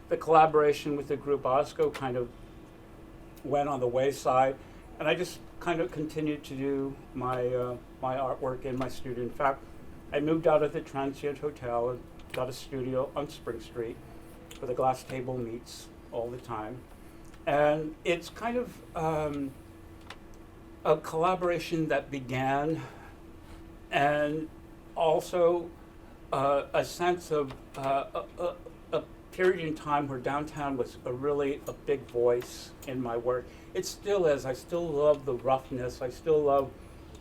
The collaboration with the group OSCO kind of went on the wayside, and I just kind of continued to do my my artwork in my studio. In fact, I moved out of the Transient Hotel and got a studio on Spring Street where the glass table meets all the time. And it's kind of a collaboration that began, and also a sense of a period in time where downtown was really a big voice in my work. It still is. I still love the roughness. I still love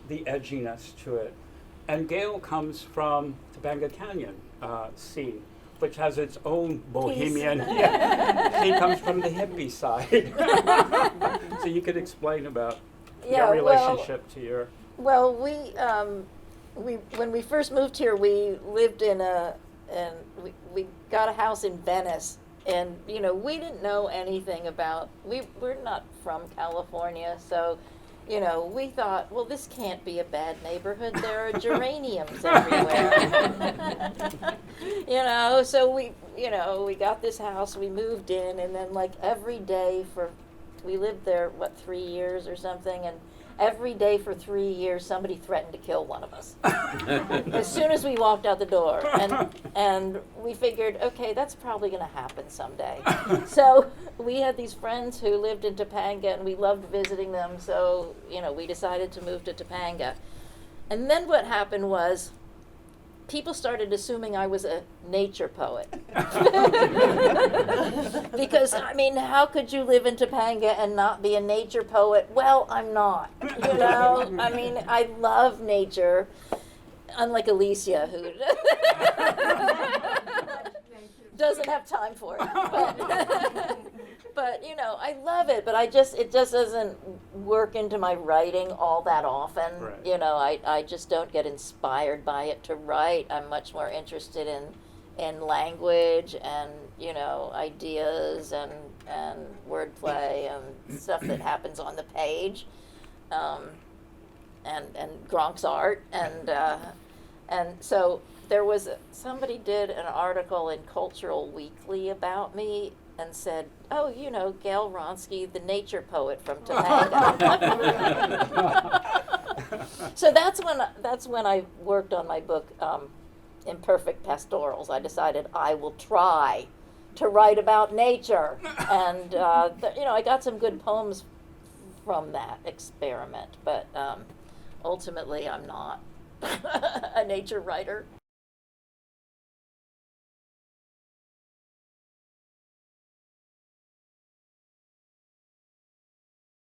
the edginess to it. And Gail comes from Topanga Canyon scene, which has its own bohemian. Yeah. She comes from the hippie side. So you could explain about your relationship to your. Well, we when we first moved here, we lived we got a house in Venice, and we didn't know anything about. We're not from California, so. We thought, well, this can't be a bad neighborhood. There are geraniums everywhere. So we got this house, we moved in, and then like every day we lived there, 3 years or something, and every day for 3 years somebody threatened to kill one of us. As soon as we walked out the door. And we figured, okay, that's probably going to happen someday. So we had these friends who lived in Topanga, and we loved visiting them, so we decided to move to Topanga. And then what happened was people started assuming I was a nature poet. Because, how could you live in Topanga and not be a nature poet? Well, I'm not, I love nature, unlike Alicia, who doesn't have time for it. But I love it, but it just doesn't work into my writing all that often. Right. I just don't get inspired by it to write. I'm much more interested in language and, ideas and wordplay and stuff that happens on the page, and Gronk's art. And so there was, somebody did an article in Cultural Weekly about me and said, oh, Gail Wronsky, the nature poet from Topanga. So that's when I worked on my book, Imperfect Pastorals. I decided I will try to write about nature. And, I got some good poems from that experiment, but ultimately I'm not a nature writer.